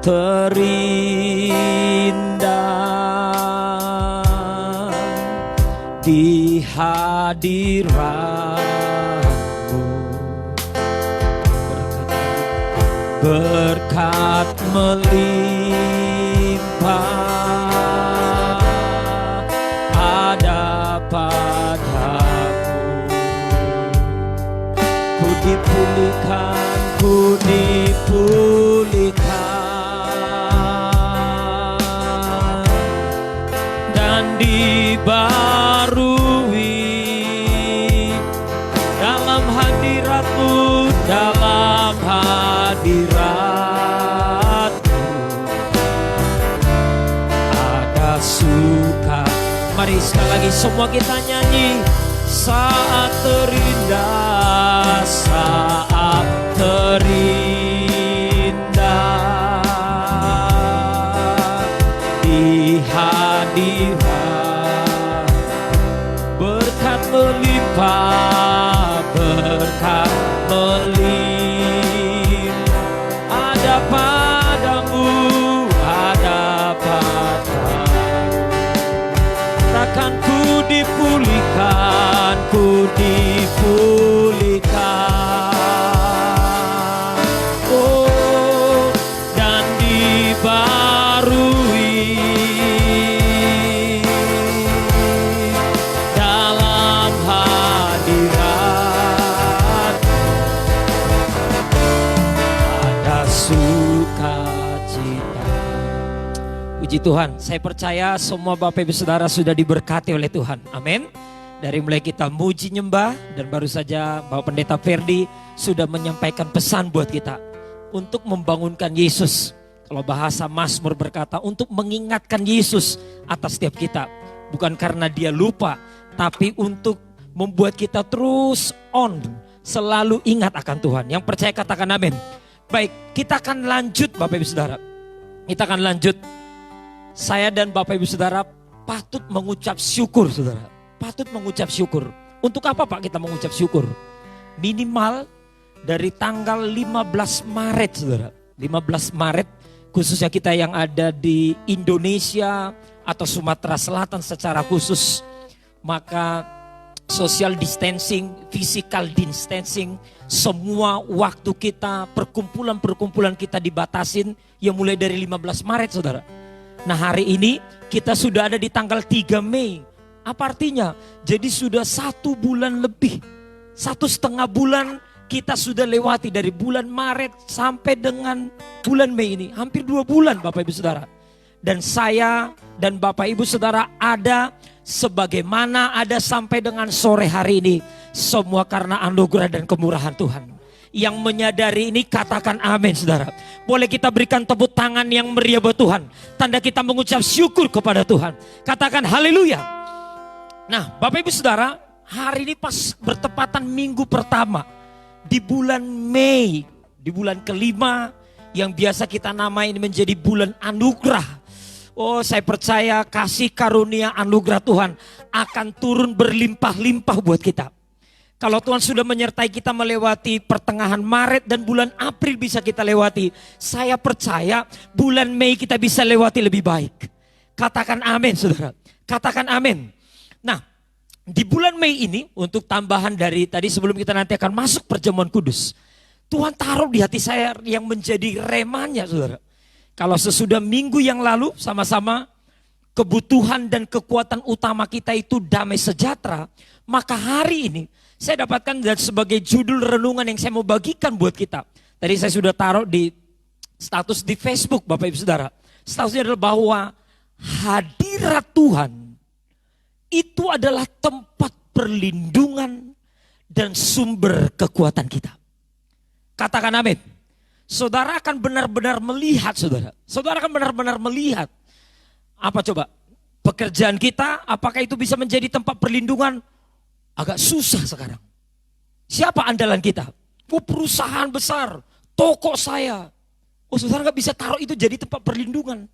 terindah di hadirat-Mu. Berkat melimpah ada padamu. Ku dipulihkan, ku dipulihkan dan dibarui dalam hadirat-Mu, dalam hadirat-Mu ada suka. Mari sekali lagi semua kita nyanyi. Saat terindah, saat terindah di hadirat, berkat melimpah, berkat melimpah ada padamu, ada padamu. Takkan ku dipulihkan, ku dipulihkan, oh, dan dibarui dalam hadirat ada sukacita. Puji Tuhan, saya percaya semua Bapak Ibu Saudara sudah diberkati oleh Tuhan. Amin. Dari mulai kita muji nyembah, dan baru saja Bapak Pendeta Ferdi sudah menyampaikan pesan buat kita untuk membangunkan Yesus. Kalau bahasa Mazmur berkata untuk mengingatkan Yesus atas setiap kita. Bukan karena dia lupa, tapi untuk membuat kita terus on, selalu ingat akan Tuhan. Yang percaya katakan amin. Baik, kita akan lanjut Bapak Ibu Saudara. Kita akan lanjut. Saya dan Bapak Ibu Saudara patut mengucap syukur, Saudara. Patut mengucap syukur. Untuk apa Pak kita mengucap syukur? Minimal dari tanggal 15 Maret, Saudara. 15 Maret, khususnya kita yang ada di Indonesia atau Sumatera Selatan secara khusus. Maka social distancing, physical distancing, semua waktu kita, perkumpulan-perkumpulan kita dibatasin. Ya mulai dari 15 Maret, Saudara. Nah hari ini kita sudah ada di tanggal 3 Mei. Apa artinya? Jadi sudah 1 bulan lebih, 1,5 bulan kita sudah lewati dari bulan Maret sampai dengan bulan Mei ini. Hampir 2 bulan Bapak Ibu Saudara. Dan saya dan Bapak Ibu Saudara ada sebagaimana ada sampai dengan sore hari ini. Semua karena anugerah dan kemurahan Tuhan. Yang menyadari ini katakan amin Saudara. Boleh kita berikan tepuk tangan yang meriah buat Tuhan. Tanda kita mengucap syukur kepada Tuhan. Katakan haleluya. Nah Bapak Ibu Saudara, hari ini pas bertepatan minggu pertama di bulan Mei, di bulan kelima yang biasa kita namai ini menjadi bulan anugerah. Oh saya percaya kasih karunia anugerah Tuhan akan turun berlimpah-limpah buat kita. Kalau Tuhan sudah menyertai kita melewati pertengahan Maret dan bulan April bisa kita lewati, saya percaya bulan Mei kita bisa lewati lebih baik. Katakan amin Saudara, katakan amin. Nah, di bulan Mei ini untuk tambahan dari tadi sebelum kita nanti akan masuk perjamuan kudus. Tuhan taruh di hati saya yang menjadi remanya Saudara. Kalau sesudah minggu yang lalu sama-sama kebutuhan dan kekuatan utama kita itu damai sejahtera. Maka hari ini saya dapatkan dan sebagai judul renungan yang saya mau bagikan buat kita. Tadi saya sudah taruh di status di Facebook Bapak Ibu Saudara. Statusnya adalah bahwa hadirat Tuhan itu adalah tempat perlindungan dan sumber kekuatan kita. Katakan amin. Saudara akan benar-benar melihat Saudara. Saudara akan benar-benar melihat. Apa coba? Pekerjaan kita apakah itu bisa menjadi tempat perlindungan? Agak susah sekarang. Siapa andalan kita? Oh perusahaan besar, toko saya. Oh saudara gak bisa taruh itu jadi tempat perlindungan.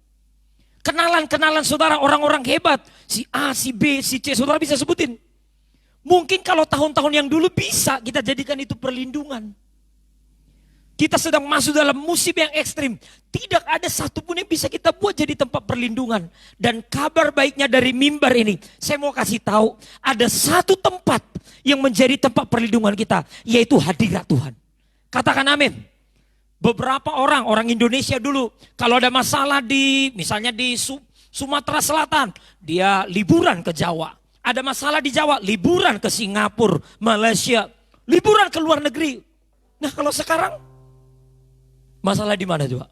Kenalan-kenalan saudara orang-orang hebat. Si A, si B, si C, saudara bisa sebutin. Mungkin kalau tahun-tahun yang dulu bisa kita jadikan itu perlindungan. Kita sedang masuk dalam musim yang ekstrim. Tidak ada satupun yang bisa kita buat jadi tempat perlindungan. Dan kabar baiknya dari mimbar ini, saya mau kasih tahu, ada satu tempat yang menjadi tempat perlindungan kita, yaitu hadirat Tuhan. Katakan amin. Beberapa orang Indonesia dulu, kalau ada masalah misalnya di Sumatera Selatan, dia liburan ke Jawa. Ada masalah di Jawa, liburan ke Singapura, Malaysia, liburan ke luar negeri. Nah kalau sekarang, masalah di mana juga?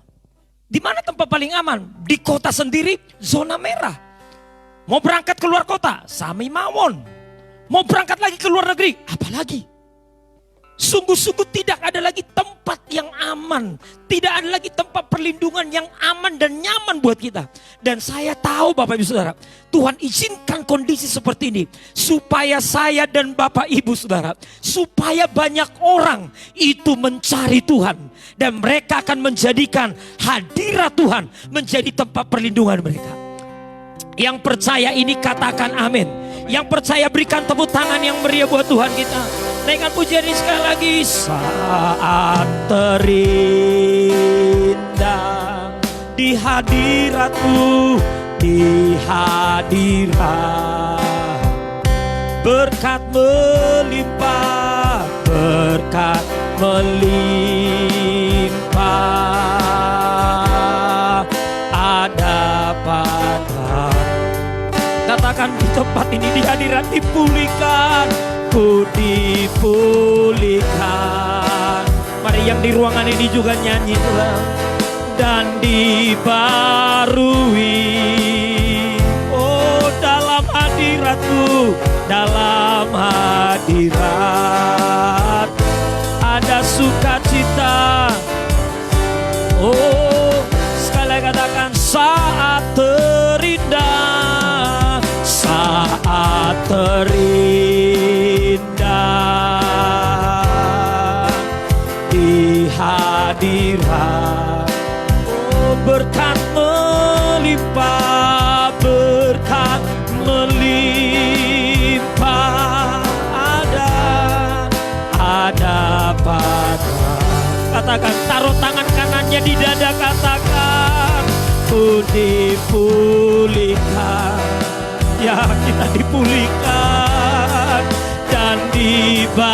Di mana tempat paling aman? Di kota sendiri, zona merah. Mau berangkat ke luar kota, Sami Mawon. Mau berangkat lagi ke luar negeri, apalagi? Sungguh-sungguh tidak ada lagi tempat yang aman. Tidak ada lagi tempat perlindungan yang aman dan nyaman buat kita. Dan saya tahu Bapak Ibu Saudara, Tuhan izinkan kondisi seperti ini. Supaya saya dan Bapak Ibu Saudara, supaya banyak orang itu mencari Tuhan. Dan mereka akan menjadikan hadirat Tuhan menjadi tempat perlindungan mereka. Yang percaya ini katakan amin. Yang percaya berikan tepuk tangan yang meriah buat Tuhan kita. Naikkan pujian ini sekali lagi. Saat terindah di hadirat-Mu, di hadirat, berkat melimpah, berkat melimpah, ada pada. Katakan di tempat ini, di hadirat dipulihkan, ku dipulihkan. Mari yang di ruangan ini juga nyanyi Tuhan. Dan dibarui, oh dalam hadirat-Mu, dalam hadirat ada sukacita. Oh sekali lagi katakan, saat terindah, saat terindah di hadirat, oh berkat melimpah, berkat melimpah, ada pada. Katakan, taruh tangan kanannya di dada, katakan, ku dipulihkan. Ya kita dipulihkan dan dibarui,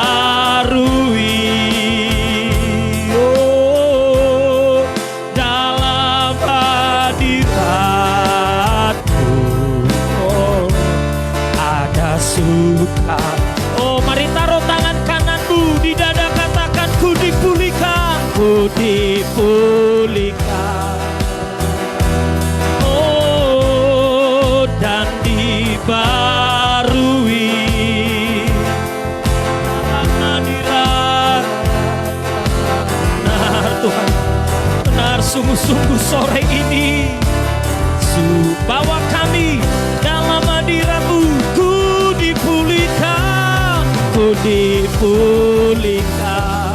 oh dalam hadirat-Mu, oh ada suka. Oh mari taruh tangan kananmu di dada, katakan, ku dipulihkan, ku dipulihkan. Barui hadirat. Benar Tuhan, benar sungguh-sungguh sore ini bawa kami dalam hadirat-Mu, ku dipulihkan, ku dipulihkan,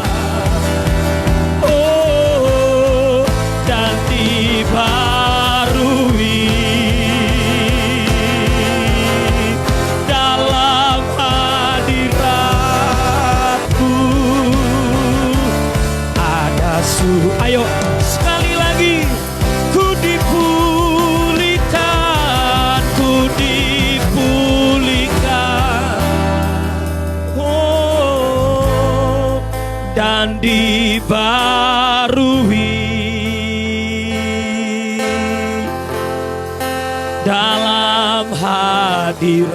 oh dan dibarui. Ayo sekali lagi, ku dipulihkan, ku dipulihkan, oh dan dibarui dalam hadirat-Mu,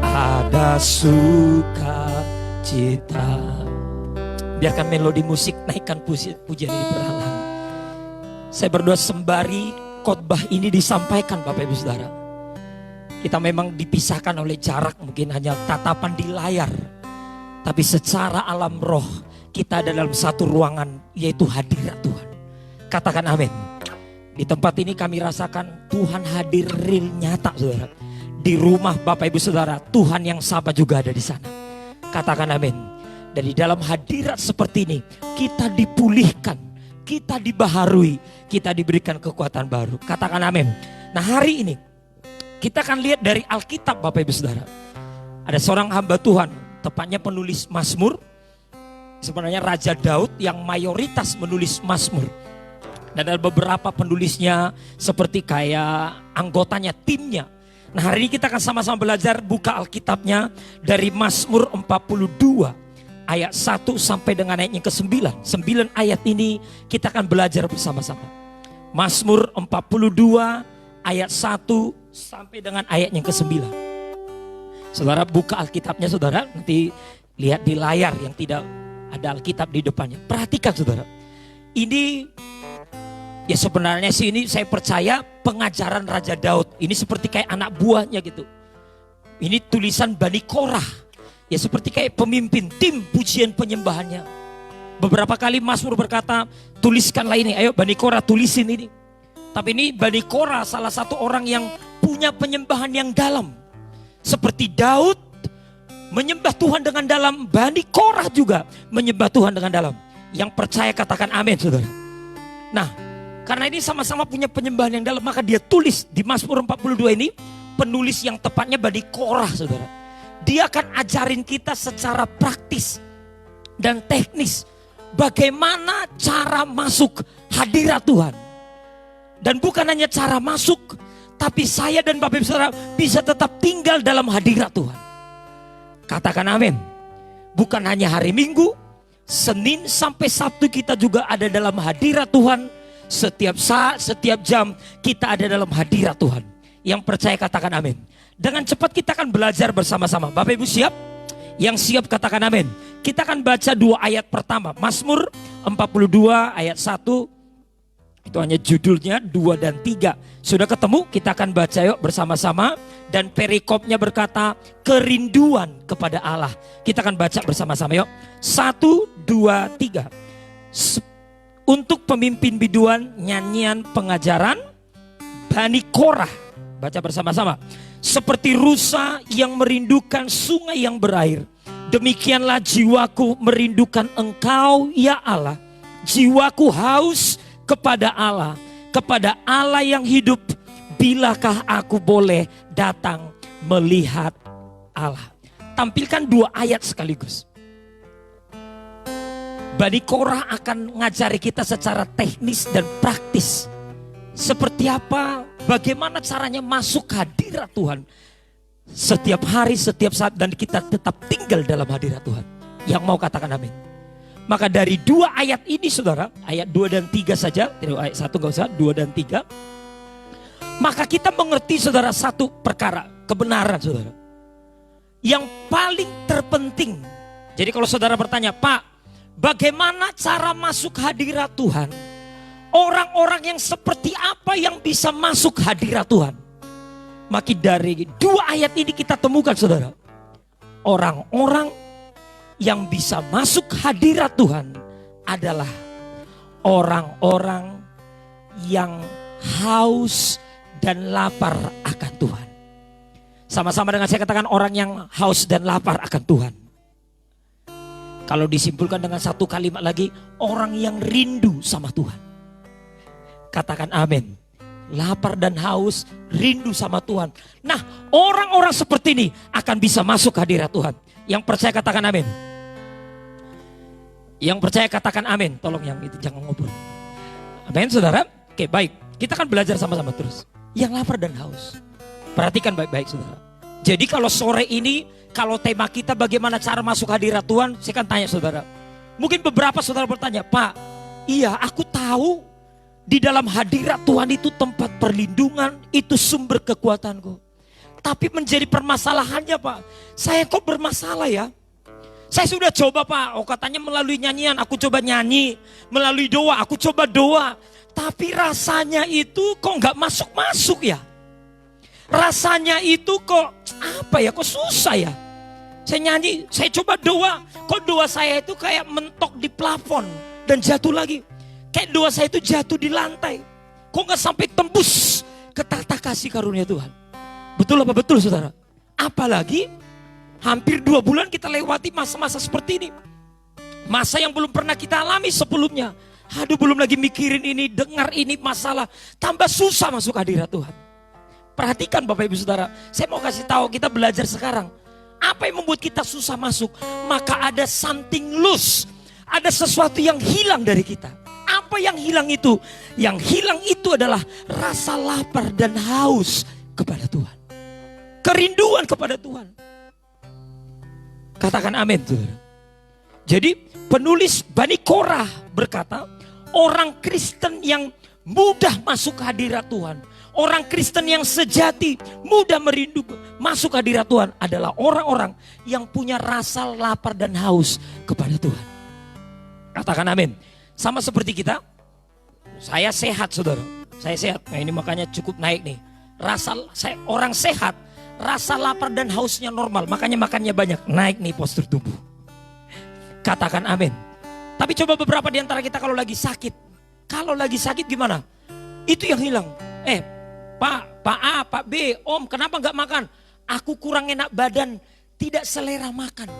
ada suka cita. Biarkan melodi musik naikkan pujian ini perlahan. Saya berdoa sembari khotbah ini disampaikan Bapak Ibu Saudara, kita memang dipisahkan oleh jarak, mungkin hanya tatapan di layar, tapi secara alam roh kita ada dalam satu ruangan, yaitu hadirat Tuhan. Katakan amin. Di tempat ini kami rasakan Tuhan hadir real, nyata Saudara. Di rumah Bapak Ibu Saudara, Tuhan yang sama juga ada di sana. Katakan amin. Dan di dalam hadirat seperti ini kita dipulihkan, kita dibaharui, kita diberikan kekuatan baru. Katakan amin. Nah hari ini kita akan lihat dari Alkitab Bapak Ibu Saudara. Ada seorang hamba Tuhan tepatnya penulis Mazmur. Sebenarnya Raja Daud yang mayoritas menulis Mazmur. Dan ada beberapa penulisnya seperti kayak anggotanya, timnya. Nah, hari ini kita akan sama-sama belajar, buka Alkitabnya dari Mazmur 42 ayat 1 sampai dengan ayatnya ke-9. 9 ayat ini kita akan belajar bersama-sama. Mazmur 42 ayat 1 sampai dengan ayatnya ke-9. Saudara buka Alkitabnya saudara, nanti lihat di layar yang tidak ada Alkitab di depannya. Perhatikan saudara. Ini ya sebenarnya sih ini saya percaya pengajaran Raja Daud. Ini seperti kayak anak buahnya gitu. Ini tulisan Bani Korah. Ya seperti kayak pemimpin tim pujian penyembahannya. Beberapa kali Mazmur berkata, tuliskanlah ini. Ayo Bani Korah tulisin ini. Tapi ini Bani Korah salah satu orang yang punya penyembahan yang dalam. Seperti Daud menyembah Tuhan dengan dalam, Bani Korah juga menyembah Tuhan dengan dalam. Yang percaya katakan amin saudara. Nah, karena ini sama-sama punya penyembahan yang dalam, maka dia tulis di Mazmur 42 ini, penulis yang tepatnya Bani Korah saudara. Dia akan ajarin kita secara praktis dan teknis bagaimana cara masuk hadirat Tuhan. Dan bukan hanya cara masuk, tapi saya dan Bapak Ibu Saudara bisa tetap tinggal dalam hadirat Tuhan. Katakan amin. Bukan hanya hari Minggu, Senin sampai Sabtu kita juga ada dalam hadirat Tuhan. Setiap saat, setiap jam kita ada dalam hadirat Tuhan. Yang percaya katakan amin. Dengan cepat kita akan belajar bersama-sama. Bapak Ibu siap? Yang siap katakan amin. Kita akan baca 2 ayat pertama. Mazmur 42 ayat 1. Itu hanya judulnya 2 dan 3. Sudah ketemu? Kita akan baca yuk bersama-sama. Dan perikopnya berkata kerinduan kepada Allah. Kita akan baca bersama-sama yuk. 1, 2, 3. Untuk pemimpin biduan nyanyian pengajaran Bani Korah. Baca bersama-sama. Seperti rusa yang merindukan sungai yang berair. Demikianlah jiwaku merindukan Engkau ya Allah. Jiwaku haus kepada Allah yang hidup. Bilakah aku boleh datang melihat Allah? Tampilkan 2 ayat sekaligus. Bani Korah akan ngajari kita secara teknis dan praktis. Seperti apa, bagaimana caranya masuk hadirat Tuhan. Setiap hari, setiap saat, dan kita tetap tinggal dalam hadirat Tuhan. Yang mau katakan amin. Maka dari 2 ayat ini saudara, ayat 2 dan 3 saja, ayat 1 gak usah, 2 dan 3. Maka kita mengerti saudara satu perkara, kebenaran saudara. Yang paling terpenting. Jadi kalau saudara bertanya, Pak, bagaimana cara masuk hadirat Tuhan? Orang-orang yang seperti apa yang bisa masuk hadirat Tuhan? Maka dari 2 ayat ini kita temukan saudara. Orang-orang yang bisa masuk hadirat Tuhan adalah orang-orang yang haus dan lapar akan Tuhan. Sama-sama dengan saya katakan orang yang haus dan lapar akan Tuhan. Kalau disimpulkan dengan satu kalimat lagi, orang yang rindu sama Tuhan. Katakan amin. Lapar dan haus, rindu sama Tuhan. Nah, orang-orang seperti ini akan bisa masuk hadirat Tuhan. Yang percaya katakan amin. Yang percaya katakan amin. Tolong yang itu jangan ngobrol. Amin saudara. Oke baik. Kita akan belajar sama-sama terus. Yang lapar dan haus. Perhatikan baik-baik saudara. Jadi kalau sore ini, kalau tema kita bagaimana cara masuk hadirat Tuhan, saya akan tanya saudara. Mungkin beberapa saudara bertanya, Pak, iya aku tahu di dalam hadirat Tuhan itu tempat perlindungan, itu sumber kekuatanku. Tapi menjadi permasalahannya Pak, saya kok bermasalah ya? Saya sudah coba Pak, katanya melalui nyanyian aku coba nyanyi, melalui doa aku coba doa. Tapi rasanya itu kok gak masuk-masuk ya. Rasanya itu kok apa ya, kok susah ya. Saya nyanyi, saya coba doa, kok doa saya itu kayak mentok di plafon dan jatuh lagi. Kayak doa saya itu jatuh di lantai. Kok gak sampai tembus ke tahta kasih karunia Tuhan. Betul apa betul saudara? Apalagi hampir 2 bulan kita lewati masa-masa seperti ini. Masa yang belum pernah kita alami sebelumnya. Aduh belum lagi mikirin ini, dengar ini masalah. Tambah susah masuk hadirat Tuhan. Perhatikan Bapak Ibu Saudara. Saya mau kasih tahu kita belajar sekarang. Apa yang membuat kita susah masuk? Maka ada something loose. Ada sesuatu yang hilang dari kita. Apa yang hilang itu? Yang hilang itu adalah rasa lapar dan haus kepada Tuhan. Kerinduan kepada Tuhan. Katakan amin, saudara. Jadi penulis Bani Korah berkata, orang Kristen yang mudah masuk ke hadirat Tuhan, orang Kristen yang sejati mudah merindu masuk ke hadirat Tuhan adalah orang-orang yang punya rasa lapar dan haus kepada Tuhan. Katakan amin. Sama seperti kita, saya sehat saudara, saya sehat. Nah ini makanya cukup naik nih. Orang sehat, rasa lapar dan hausnya normal, makanya makannya banyak, naik nih postur tubuh. Katakan amin. Tapi coba beberapa di antara kita kalau lagi sakit gimana? Itu yang hilang. Pak A, Pak B, Om kenapa gak makan? Aku kurang enak badan, tidak selera makan.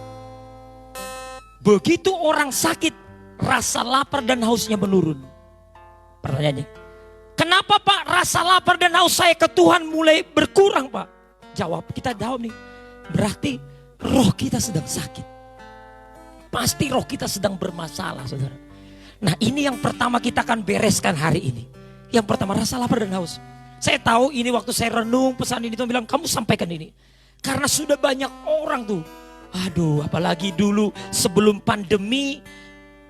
Begitu orang sakit, rasa lapar dan hausnya menurun. Pertanyaannya, kenapa Pak rasa lapar dan haus saya ke Tuhan mulai berkurang Pak? Kita jawab nih, berarti roh kita sedang sakit. Pasti roh kita sedang bermasalah saudara. Nah ini yang pertama kita akan bereskan hari ini. Yang pertama rasa lapar dan haus. Saya tahu ini waktu saya renung pesan ini Tuhan bilang kamu sampaikan ini. Karena sudah banyak orang tuh. Aduh apalagi dulu sebelum pandemi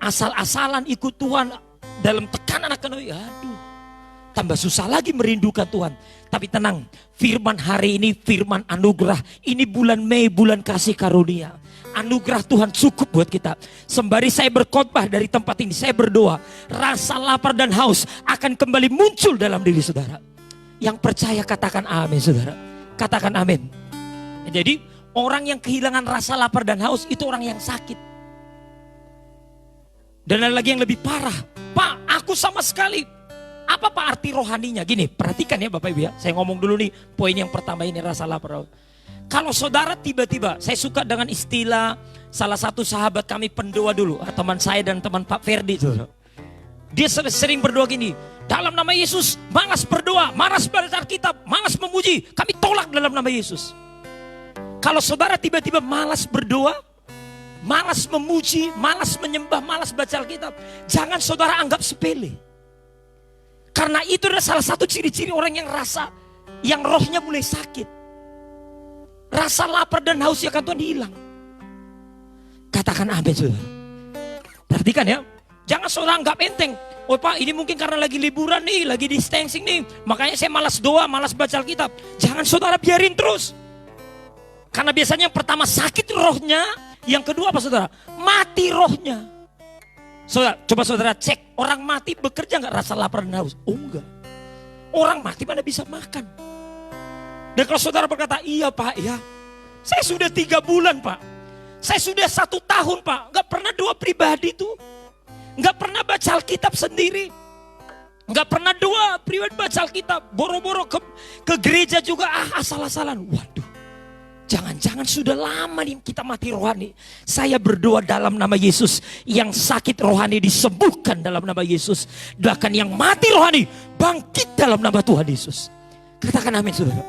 asal-asalan ikut Tuhan dalam tekanan ekonomi. Aduh tambah susah lagi merindukan Tuhan. Tapi tenang, firman hari ini firman anugerah. Ini bulan Mei, bulan kasih karunia. Anugerah Tuhan cukup buat kita. Sembari saya berkhotbah dari tempat ini, saya berdoa, rasa lapar dan haus akan kembali muncul dalam diri saudara. Yang percaya katakan amin saudara. Katakan amin. Jadi orang yang kehilangan rasa lapar dan haus itu orang yang sakit. Dan ada lagi yang lebih parah. Pak, aku sama sekali. Apa Pak arti rohaninya? Gini, perhatikan ya Bapak Ibu ya. Saya ngomong dulu nih, poin yang pertama ini rasa lapar. Kalau saudara tiba-tiba, saya suka dengan istilah salah satu sahabat kami pendoa dulu, teman saya dan teman Pak Ferdi. Dia sering berdoa gini, dalam nama Yesus malas berdoa, malas baca Alkitab, malas memuji, kami tolak dalam nama Yesus. Kalau saudara tiba-tiba malas berdoa, malas memuji, malas menyembah, malas baca Alkitab, jangan saudara anggap sepele. Karena itu adalah salah satu ciri-ciri orang yang rohnya mulai sakit. Rasa lapar dan haus akan Tuhan hilang. Katakan amin saudara. Perhatikan ya. Jangan saudara anggap enteng. Oh Pak ini mungkin karena lagi liburan nih, lagi distancing nih. Makanya saya malas doa, malas baca Alkitab. Jangan saudara biarin terus. Karena biasanya yang pertama sakit rohnya. Yang kedua apa saudara? Mati rohnya. Saudara, coba saudara cek. Orang mati bekerja gak rasa lapar dan haus? Oh enggak. Orang mati mana bisa makan. Dan kalau saudara berkata, iya Pak, ya. Saya sudah 3 bulan Pak. Saya sudah 1 tahun Pak. Gak pernah doa pribadi tuh. Gak pernah baca Alkitab sendiri. Gak pernah doa pribadi baca Alkitab. Boro-boro ke gereja juga asal-asalan. Waduh. Jangan-jangan sudah lama nih kita mati rohani. Saya berdoa dalam nama Yesus. Yang sakit rohani disembuhkan dalam nama Yesus. Bahkan yang mati rohani bangkit dalam nama Tuhan Yesus. Katakan amin saudara.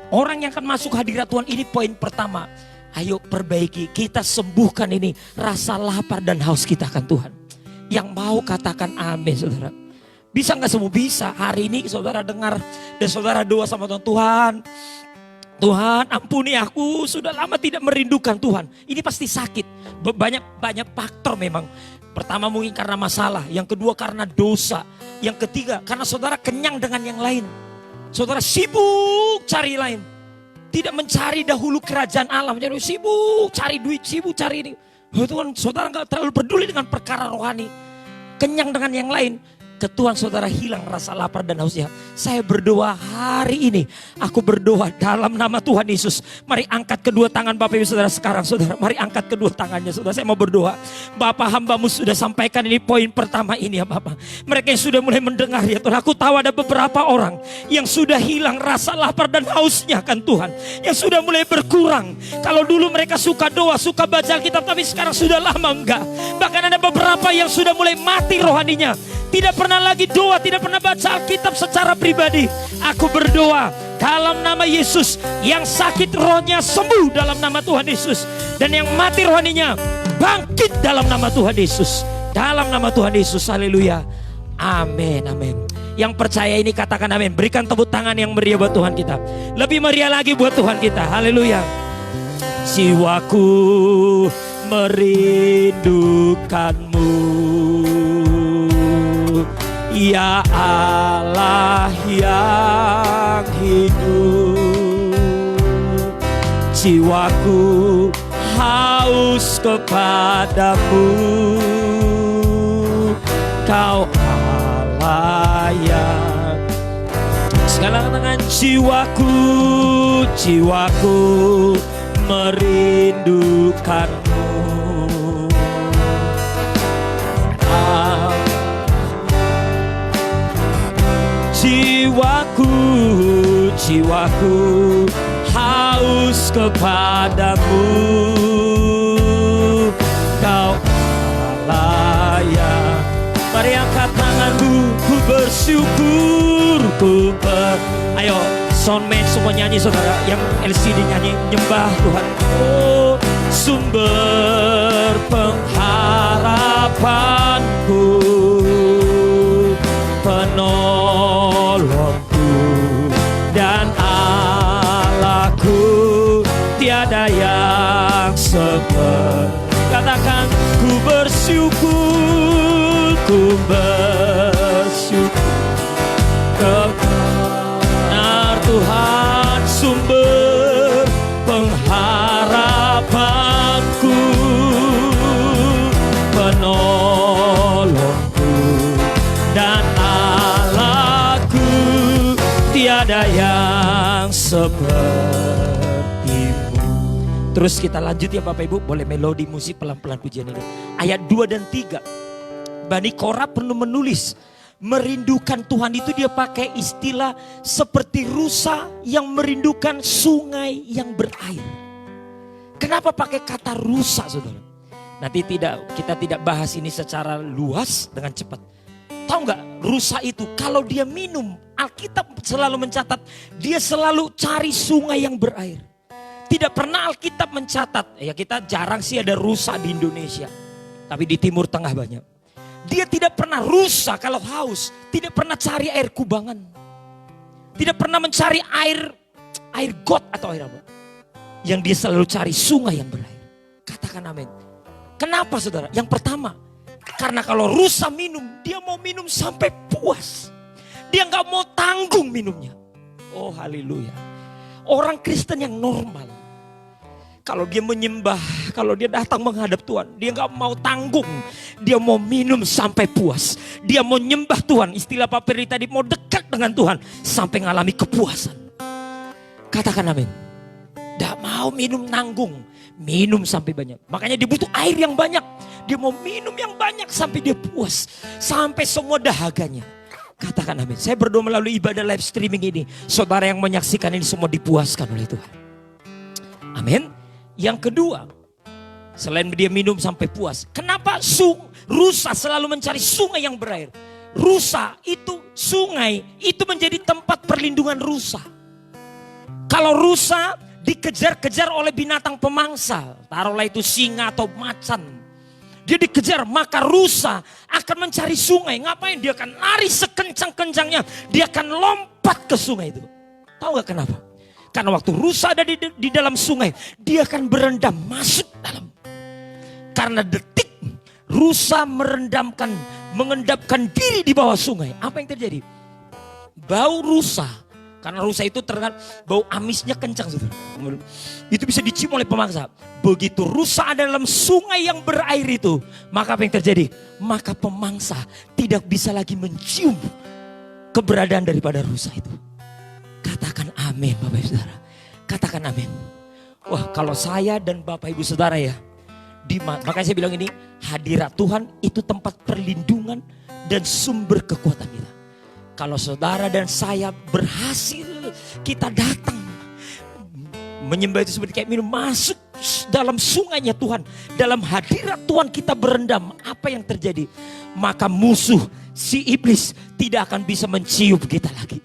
Orang yang akan masuk hadirat Tuhan ini poin pertama. Ayo perbaiki, kita sembuhkan ini rasa lapar dan haus kita akan Tuhan. Yang mau katakan amin saudara. Bisa gak semua? Bisa. Hari ini saudara dengar dan saudara doa sama Tuhan. Tuhan ampuni aku, sudah lama tidak merindukan Tuhan. Ini pasti sakit. Banyak faktor memang. Pertama mungkin karena masalah. Yang kedua karena dosa. Yang ketiga karena saudara kenyang dengan yang lain. Saudara sibuk cari lain. Tidak mencari dahulu kerajaan Allah. Sibuk cari duit, sibuk cari ini. Tuhan, saudara gak terlalu peduli dengan perkara rohani. Kenyang dengan yang lain. Ke Tuhan saudara hilang rasa lapar dan hausnya. Saya berdoa hari ini. Aku berdoa dalam nama Tuhan Yesus. Mari angkat kedua tangan Bapak Ibu saudara sekarang saudara. Mari angkat kedua tangannya saudara. Saya mau berdoa. Bapak hambamu sudah sampaikan ini poin pertama ini ya Bapak. Mereka yang sudah mulai mendengar ya Tuhan. Aku tahu ada beberapa orang yang sudah hilang rasa lapar dan hausnya kan Tuhan. Yang sudah mulai berkurang. Kalau dulu mereka suka doa, suka baca Alkitab. Tapi sekarang sudah lama enggak. Bahkan ada beberapa yang sudah mulai mati rohaninya. Tidak pernah pernah lagi doa, tidak pernah baca Alkitab secara pribadi. Aku berdoa dalam nama Yesus, yang sakit rohnya sembuh dalam nama Tuhan Yesus, dan yang mati rohaninya bangkit dalam nama Tuhan Yesus. Dalam nama Tuhan Yesus, haleluya. Amin, amin. Yang percaya ini katakan amin. Berikan tepuk tangan yang meriah buat Tuhan kita. Lebih meriah lagi buat Tuhan kita, haleluya. Jiwaku merindukanmu, ya Allah yang hidup. Jiwaku haus kepadamu, Kau Allah yang. Segala katakan jiwaku, jiwaku merindukanmu. Jiwaku, jiwaku haus kepadamu, Kau Allah yang. Mari angkat tanganmu, ku bersyukur, ayo soundman semua nyanyi saudara, yang LCD nyanyi, nyembah Tuhan. Oh, sumber pengharapanku, penolongku dan Allahku, tiada yang seperti. Katakan ku bersyukur, ku bersyukur. Benar Tuhan sumber pengharapanku, penolongku dan Allahku, tiada yang sepertimu. Terus kita lanjut ya Bapak Ibu, boleh melodi musik pelan-pelan pujian ini. Ayat 2 dan 3. Bani Korah perlu menulis. Merindukan Tuhan itu dia pakai istilah seperti rusa yang merindukan sungai yang berair. Kenapa pakai kata rusa saudara? Nanti kita tidak bahas ini secara luas dengan cepat. Tahu nggak, rusa itu kalau dia minum, Alkitab selalu mencatat dia selalu cari sungai yang berair. Tidak pernah Alkitab mencatat, ya kita jarang sih ada rusa di Indonesia, tapi di Timur Tengah banyak. Dia tidak pernah rusa kalau haus, tidak pernah cari air kubangan, tidak pernah mencari air got atau air apa. Yang dia selalu cari sungai yang berair. Katakan amin. Kenapa saudara? Yang pertama, karena kalau rusa minum, dia mau minum sampai puas. Dia nggak mau tanggung minumnya. Oh haleluya. Orang Kristen yang normal, kalau dia menyembah, kalau dia datang menghadap Tuhan, dia nggak mau tanggung. Dia mau minum sampai puas. Dia mau nyembah Tuhan. Istilah Pak Ferdi tadi, mau dekat dengan Tuhan sampai ngalami kepuasan. Katakan amin. Tidak mau minum nanggung, minum sampai banyak. Makanya dia butuh air yang banyak. Dia mau minum yang banyak sampai dia puas, sampai semua dahaganya. Katakan amin. Saya berdoa melalui ibadah live streaming ini, saudara yang menyaksikan ini semua dipuaskan oleh Tuhan. Amin. Yang kedua, selain dia minum sampai puas, kenapa rusa selalu mencari sungai yang berair? Rusa itu, sungai itu menjadi tempat perlindungan rusa. Kalau rusa dikejar-kejar oleh binatang pemangsa, taruhlah itu singa atau macan, dia dikejar, maka rusa akan mencari sungai. Ngapain? Dia akan lari sekencang-kencangnya, dia akan lompat ke sungai itu. Tahu gak kenapa? Karena waktu rusa ada di dalam sungai, dia akan berendam masuk dalam. Karena detik rusa mengendapkan diri di bawah sungai, apa yang terjadi? Bau rusa, karena rusa itu terlihat bau amisnya kencang, saudara. Itu bisa dicium oleh pemangsa. Begitu rusa ada dalam sungai yang berair itu, maka apa yang terjadi? Maka pemangsa tidak bisa lagi mencium keberadaan daripada rusa itu. Katakan amin Bapak Ibu Saudara. Katakan amin. Wah, kalau saya dan Bapak Ibu Saudara ya, makanya saya bilang ini, hadirat Tuhan itu tempat perlindungan dan sumber kekuatan kita. Kalau saudara dan saya berhasil, kita datang Menyembah itu seperti kayak minum, masuk dalam sungainya Tuhan. Dalam hadirat Tuhan kita berendam. Apa yang terjadi? Maka musuh si iblis tidak akan bisa mencium kita lagi.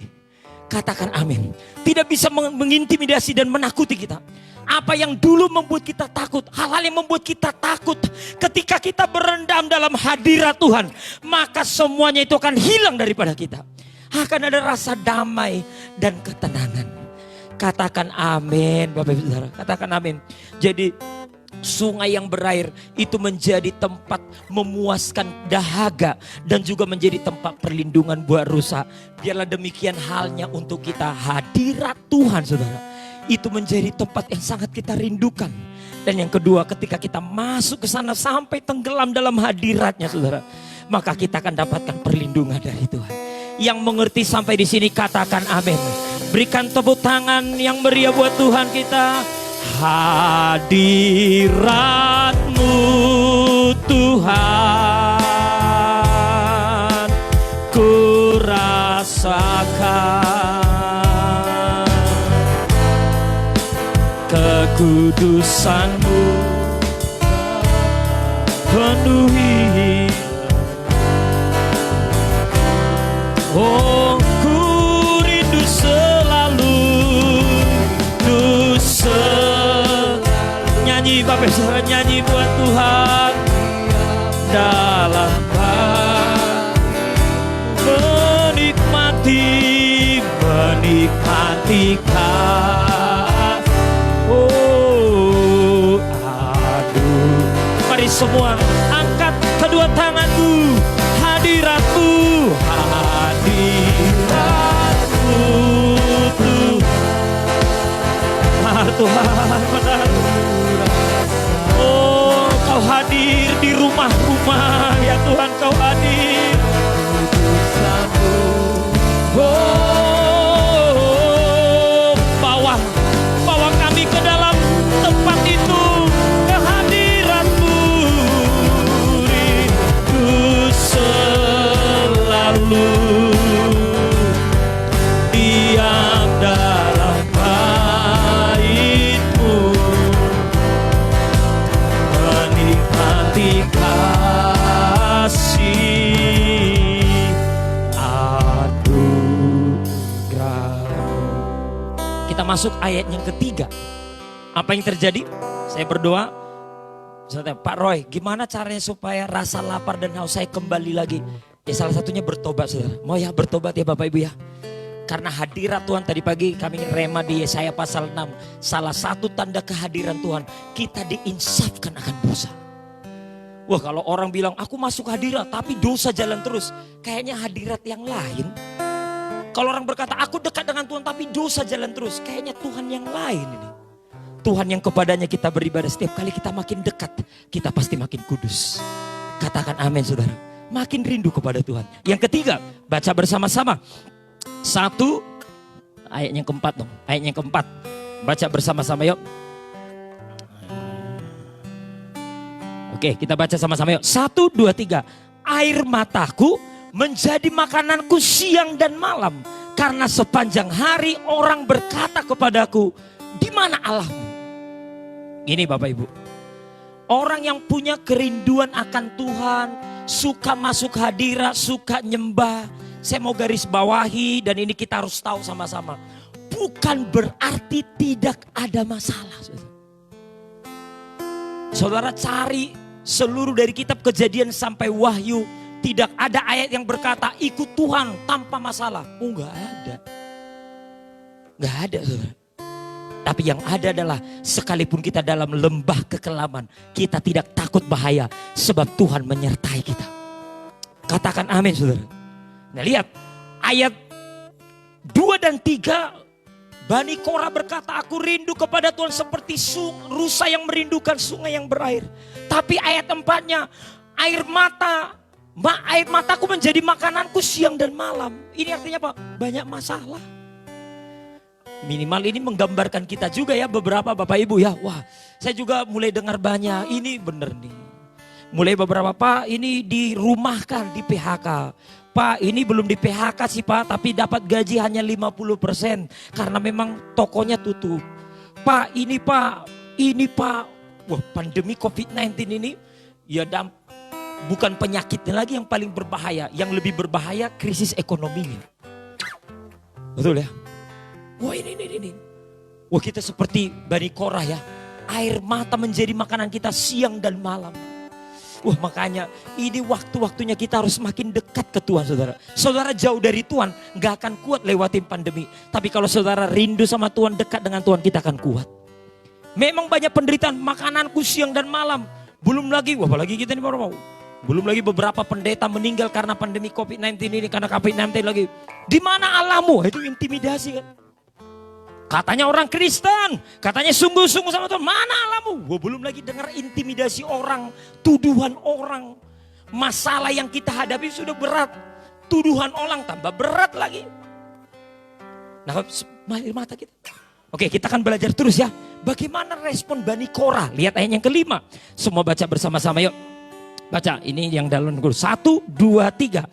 Katakan amin. Tidak bisa mengintimidasi dan menakuti kita. Apa yang dulu membuat kita takut, hal-hal yang membuat kita takut, ketika kita berendam dalam hadirat Tuhan, maka semuanya itu akan hilang daripada kita. Akan ada rasa damai dan ketenangan. Katakan amin, Bapak Ibu Saudara. Katakan amin. Jadi sungai yang berair itu menjadi tempat memuaskan dahaga dan juga menjadi tempat perlindungan buat rusa. Biarlah demikian halnya untuk kita. Hadirat Tuhan, Saudara, itu menjadi tempat yang sangat kita rindukan. Dan yang kedua, ketika kita masuk ke sana sampai tenggelam dalam hadiratnya, Saudara, maka kita akan dapatkan perlindungan dari Tuhan. Yang mengerti sampai di sini katakan amin. Berikan tepuk tangan yang meriah buat Tuhan kita. Hadirat-Mu Tuhan, ku rasakan kekudusan-Mu penuhi. Oh, ku rindu selalu, nyanyi Bapak Saudara, nyanyi buat Tuhan dalam menikmati oh aduh. Mari semua angkat kedua tanganmu. Hadirat-Mu Tuhan, benar. Oh, Kau hadir di rumah-rumah, ya Tuhan, Kau hadir. Oh, bawa kami ke dalam tempat itu, ke hadirat-Mu. Rindu selalu diam dalam bait-Mu, menikmati kasih anugerah. Kita masuk ayat yang ketiga. Apa yang terjadi? Saya berdoa, Pak Roy, gimana caranya supaya rasa lapar dan haus saya kembali lagi? Ya salah satunya bertobat, Saudara. Mau ya bertobat ya Bapak Ibu ya. Karena hadirat Tuhan, tadi pagi kami rema di Yesaya pasal 6. Salah satu tanda kehadiran Tuhan, kita diinsafkan akan dosa. Wah, kalau orang bilang aku masuk hadirat tapi dosa jalan terus, kayaknya hadirat yang lain. Kalau orang berkata aku dekat dengan Tuhan tapi dosa jalan terus, kayaknya Tuhan yang lain ini. Tuhan yang kepadanya kita beribadah, setiap kali kita makin dekat, kita pasti makin kudus. Katakan amin, Saudara. Makin rindu kepada Tuhan. Yang ketiga, baca bersama-sama. 1, ayat yang keempat dong. Ayat yang keempat. Baca bersama-sama yuk. Oke, kita baca sama-sama yuk. 1, 2, 3. Air mataku menjadi makananku siang dan malam. Karena sepanjang hari orang berkata kepadaku, di mana Allahmu? Ini Bapak Ibu. Orang yang punya kerinduan akan Tuhan, suka masuk hadirat, suka nyembah. Saya mau garis bawahi dan ini kita harus tahu sama-sama. Bukan berarti tidak ada masalah. Saudara cari seluruh dari kitab Kejadian sampai Wahyu. Tidak ada ayat yang berkata ikut Tuhan tanpa masalah. Oh enggak ada. Enggak ada, Saudara. Tapi yang ada adalah sekalipun kita dalam lembah kekelaman, kita tidak takut bahaya sebab Tuhan menyertai kita. Katakan amin, Saudara. Nah lihat ayat 2 dan 3. Bani Korah berkata, aku rindu kepada Tuhan seperti rusa yang merindukan sungai yang berair. Tapi ayat 4-nya, air mataku menjadi makananku siang dan malam. Ini artinya apa? Banyak masalah. Minimal ini menggambarkan kita juga ya, beberapa Bapak Ibu ya. Wah, saya juga mulai dengar banyak, ini bener nih. Mulai beberapa, Pak ini dirumahkan, di PHK. Pak ini belum di PHK sih Pak, tapi dapat gaji hanya 50% karena memang tokonya tutup. Pak, ini Pak. Wah, pandemi COVID-19 ini ya bukan penyakitnya lagi yang paling berbahaya. Yang lebih berbahaya krisis ekonominya. Betul ya? Wah ini. Wah, kita seperti Bani Korah ya. Air mata menjadi makanan kita siang dan malam. Wah, makanya ini waktu-waktunya kita harus makin dekat ke Tuhan, saudara. Saudara jauh dari Tuhan gak akan kuat lewatin pandemi. Tapi kalau saudara rindu sama Tuhan, dekat dengan Tuhan, kita akan kuat. Memang banyak penderitaan, makananku siang dan malam. Belum lagi, wah apalagi kita ini baru mau. Belum lagi beberapa pendeta meninggal karena pandemi COVID-19 ini, karena COVID-19 lagi. Di mana Allahmu? Itu intimidasi kan. Katanya orang Kristen, katanya sungguh-sungguh sama Tuhan. Mana Allahmu? Wah, belum lagi dengar intimidasi orang, tuduhan orang. Masalah yang kita hadapi sudah berat. Tuduhan orang tambah berat lagi. Nah, air mata kita. Oke, kita akan belajar terus ya. Bagaimana respon Bani Korah? Lihat ayat yang kelima. Semua baca bersama-sama yuk. Baca, ini yang dalam Al-Quran. 1, 2, 3.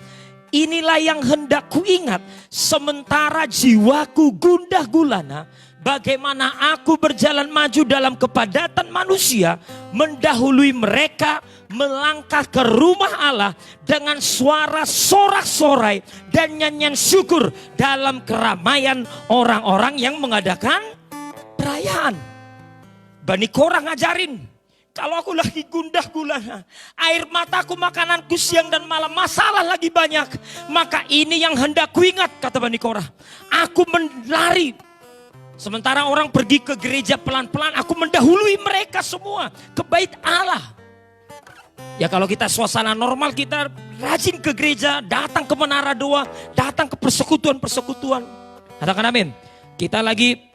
Inilah yang hendak kuingat sementara jiwaku gundah gulana. Bagaimana aku berjalan maju dalam kepadatan manusia, mendahului mereka melangkah ke rumah Allah dengan suara sorak-sorai dan nyanyian syukur dalam keramaian orang-orang yang mengadakan perayaan. Bani Korah ngajarin. Kalau aku lagi gundah gulana, air mataku makananku siang dan malam, masalah lagi banyak. Maka ini yang hendak kuingat, kata Bani Korah. Aku melari. Sementara orang pergi ke gereja pelan-pelan, aku mendahului mereka semua ke bait Allah. Ya kalau kita suasana normal, kita rajin ke gereja, datang ke menara doa, datang ke persekutuan-persekutuan. Katakan amin. Kita lagi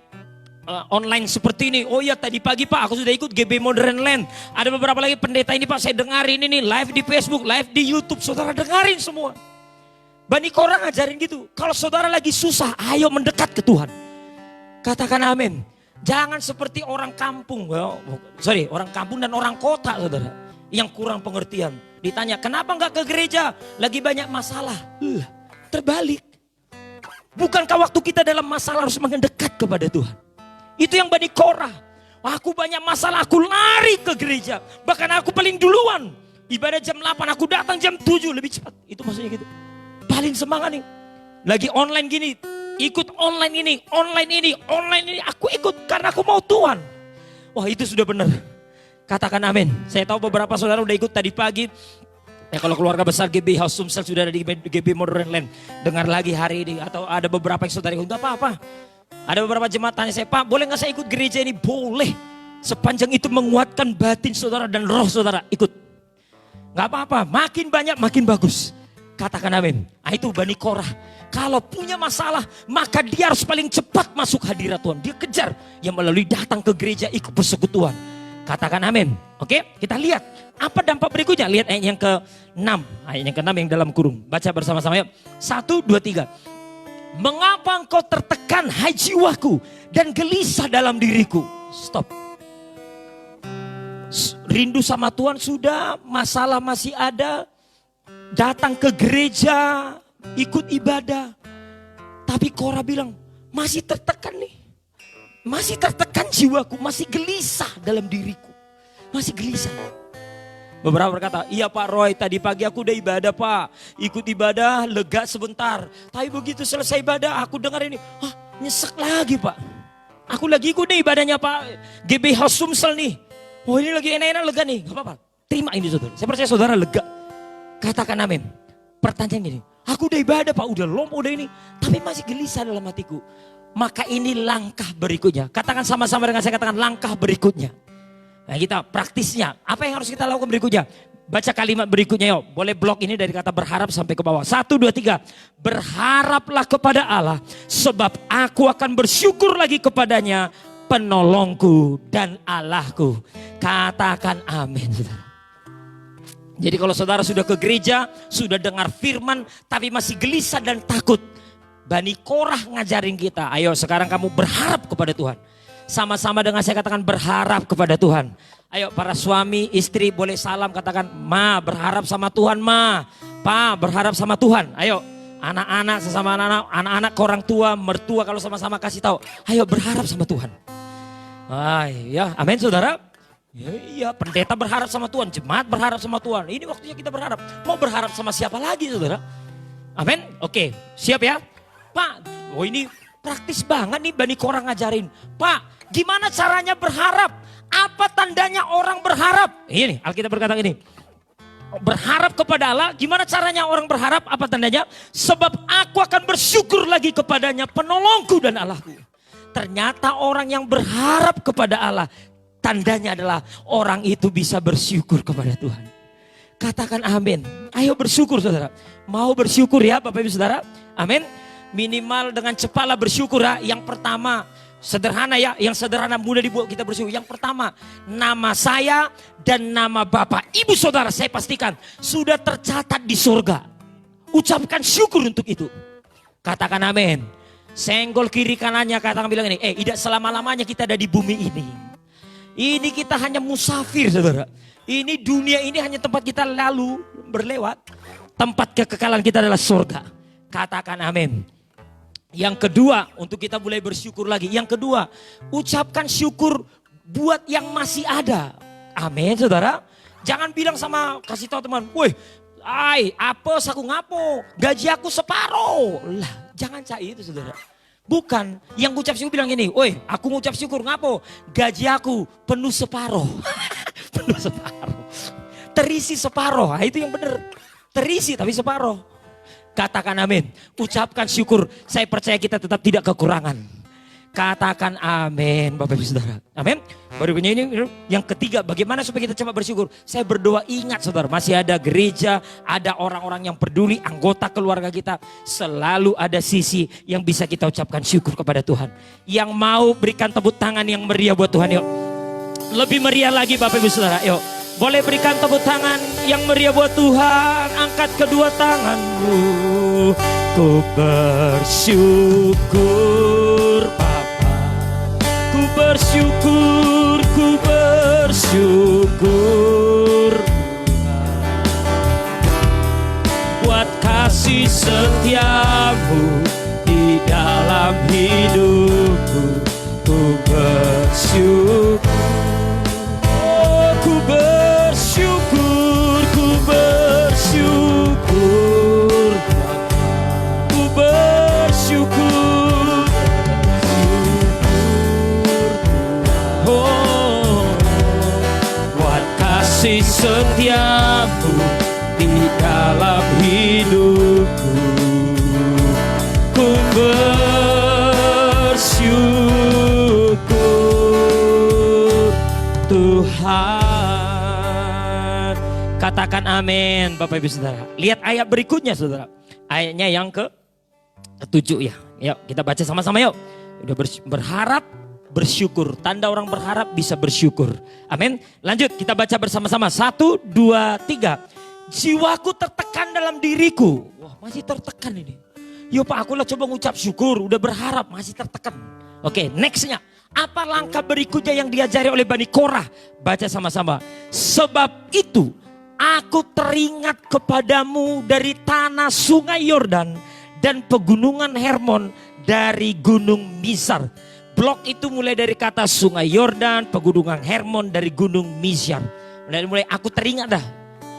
online seperti ini. Oh ya, tadi pagi Pak aku sudah ikut GB Modern Land. Ada beberapa lagi pendeta ini Pak, saya dengarin ini live di Facebook, live di YouTube. Saudara dengarin semua. Bani Korah ngajarin gitu. Kalau saudara lagi susah, ayo mendekat ke Tuhan. Katakan amin. Jangan seperti orang kampung. Orang kampung dan orang kota, saudara. Yang kurang pengertian. Ditanya, kenapa nggak ke gereja? Lagi banyak masalah. Terbalik. Bukankah waktu kita dalam masalah harus mendekat kepada Tuhan? Itu yang Bani Korah. Aku banyak masalah, aku lari ke gereja. Bahkan aku paling duluan. Ibadah jam 8, aku datang jam 7 lebih cepat. Itu maksudnya gitu. Paling semangat nih. Lagi online gini, ikut online ini. Aku ikut karena aku mau Tuhan. Wah, itu sudah benar. Katakan amin. Saya tahu beberapa saudara udah ikut tadi pagi. Ya kalau keluarga besar GB House Sumsel sudah ada di GB Modern Land. Dengar lagi hari ini. Atau ada beberapa yang saudara ikut, gak apa-apa. Ada beberapa jemaat tanya saya, Pak boleh gak saya ikut gereja ini? Boleh. Sepanjang itu menguatkan batin saudara dan roh saudara, ikut. Gak apa-apa, makin banyak makin bagus. Katakan amin. Nah, itu Bani Korah. Kalau punya masalah, maka dia harus paling cepat masuk hadirat Tuhan. Dia kejar yang melalui datang ke gereja, ikut persekutuan. Katakan amin. Oke, kita lihat. Apa dampak berikutnya? Lihat ayat yang ke-6. Ayat yang ke-6 yang dalam kurung. Baca bersama-sama yuk. 1, 2, 3. Mengapa engkau tertekan hai jiwaku dan gelisah dalam diriku? Stop. Rindu sama Tuhan sudah, masalah masih ada. Datang ke gereja, ikut ibadah. Tapi Korah bilang, masih tertekan nih. Masih tertekan jiwaku, masih gelisah dalam diriku. Masih gelisah. Beberapa berkata, iya Pak Roy, tadi pagi aku udah ibadah Pak. Ikut ibadah, lega sebentar. Tapi begitu selesai ibadah, aku dengar ini. Nyesek lagi Pak. Aku lagi ikut nih ibadahnya Pak GB House Sumsel nih. Oh ini lagi enak-enak lega nih. Gak apa-apa, terima ini saudara. Saya percaya saudara lega. Katakan amin. Pertanyaan gini, aku udah ibadah Pak, udah lompat, udah ini. Tapi masih gelisah dalam hatiku. Maka ini langkah berikutnya. Katakan sama-sama dengan saya, katakan langkah berikutnya. Nah kita praktisnya, apa yang harus kita lakukan berikutnya? Baca kalimat berikutnya yuk. Boleh blok ini dari kata berharap sampai ke bawah. 1, 2, 3. Berharaplah kepada Allah, sebab aku akan bersyukur lagi kepadanya, penolongku dan Allahku. Katakan amin. Jadi kalau saudara sudah ke gereja, sudah dengar firman, tapi masih gelisah dan takut. Bani Korah ngajarin kita, ayo sekarang kamu berharap kepada Tuhan. Sama-sama dengan saya katakan berharap kepada Tuhan. Ayo para suami, istri boleh salam, katakan Ma berharap sama Tuhan Ma. Pa berharap sama Tuhan. Ayo anak-anak sesama anak-anak ke orang tua, mertua kalau sama-sama kasih tahu. Ayo berharap sama Tuhan. Ya, amin saudara. Ya, iya, pendeta berharap sama Tuhan, jemaat berharap sama Tuhan. Ini waktunya kita berharap. Mau berharap sama siapa lagi saudara? Amin. Oke, siap ya? Pak, ini praktis banget nih Bani Korah ngajarin. Pak, gimana caranya berharap? Apa tandanya orang berharap? Ini Alkitab berkata ini. Berharap kepada Allah, gimana caranya orang berharap? Apa tandanya? Sebab aku akan bersyukur lagi kepadanya, penolongku dan Allahku. Ternyata orang yang berharap kepada Allah, tandanya adalah orang itu bisa bersyukur kepada Tuhan. Katakan amin. Ayo bersyukur saudara. Mau bersyukur ya Bapak Ibu Saudara? Amin. Minimal dengan cepatlah bersyukur ya. Yang pertama, sederhana ya. Yang sederhana mudah dibuat kita bersyukur. Yang pertama, nama saya dan nama Bapak Ibu Saudara saya pastikan sudah tercatat di surga. Ucapkan syukur untuk itu. Katakan amin. Senggol kiri kanannya, katakan bilang ini, tidak selama-lamanya kita ada di bumi ini. Ini kita hanya musafir saudara. Ini dunia ini hanya tempat kita lalu berlewat. Tempat kekekalan kita adalah surga. Katakan amin. Yang kedua, untuk kita mulai bersyukur lagi. Yang kedua, ucapkan syukur buat yang masih ada. Amin saudara. Jangan bilang sama, kasih tahu teman, woi, apa aku ngapo, gaji aku separuh. Lah, jangan cai itu saudara. Bukan, yang ngucap syukur bilang ini, woi aku ngucap syukur ngapo, gaji aku penuh separuh. Penuh separuh. Terisi separuh, itu yang benar. Terisi tapi separuh. Katakan amin. Ucapkan syukur, saya percaya kita tetap tidak kekurangan. Katakan amin Bapak Ibu Saudara. Amin. Berikutnya ini yang ketiga, bagaimana supaya kita cepat bersyukur. Saya berdoa, ingat saudara, masih ada gereja, ada orang-orang yang peduli, anggota keluarga kita. Selalu ada sisi yang bisa kita ucapkan syukur kepada Tuhan. Yang mau berikan tepuk tangan yang meriah buat Tuhan yuk. Lebih meriah lagi Bapak Ibu Saudara yuk. Boleh berikan tepuk tangan yang meriah buat Tuhan. Angkat kedua tanganmu. Ku bersyukur ku bersyukur, ku bersyukur buat kasih setiamu di dalam hidupku. Ku bersyukur, ku bersyukur, ku bersyukur, ku bersyukur. Kasih setiamu di dalam hidupku. Ku bersyukur Tuhan. Katakan amin Bapak Ibu Saudara. Lihat ayat berikutnya saudara. Ayatnya yang ke-7 ya. Yuk kita baca sama-sama yuk. Udah berharap bersyukur. Tanda orang berharap bisa bersyukur. Amin. Lanjut kita baca bersama-sama. 1, 2, 3. Jiwaku tertekan dalam diriku. Wah masih tertekan ini. Yo Pak, akulah coba ngucap syukur. Udah berharap masih tertekan. Oke, nextnya. Apa langkah berikutnya yang diajari oleh Bani Korah? Baca sama-sama. Sebab itu aku teringat kepadamu dari tanah sungai Yordan dan pegunungan Hermon dari gunung Mizar. Blok itu mulai dari kata sungai Yordan, pegunungan Hermon dari gunung Mizar. Mulai aku teringat dah.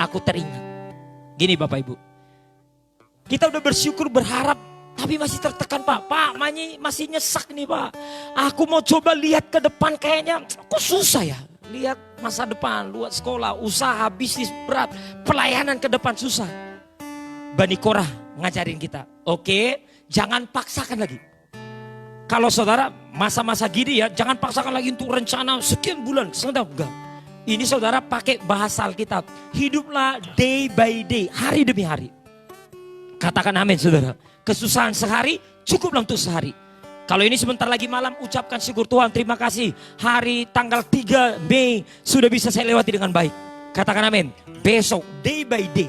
Aku teringat. Gini Bapak Ibu. Kita udah bersyukur berharap. Tapi masih tertekan Pak. Pak masih nyesak nih Pak. Aku mau coba lihat ke depan kayaknya. Kok susah ya. Lihat masa depan. Lihat sekolah, usaha, bisnis berat. Pelayanan ke depan susah. Bani Korah ngajarin kita. Oke, jangan paksakan lagi. Kalau saudara masa-masa gini ya, jangan paksakan lagi untuk rencana sekian bulan. Enggak. Ini saudara pakai bahasa Alkitab. Hiduplah day by day, hari demi hari. Katakan amin saudara. Kesusahan sehari, cukuplah untuk sehari. Kalau ini sebentar lagi malam, ucapkan syukur Tuhan, terima kasih. Hari tanggal 3 Mei sudah bisa saya lewati dengan baik. Katakan amin. Besok, day by day.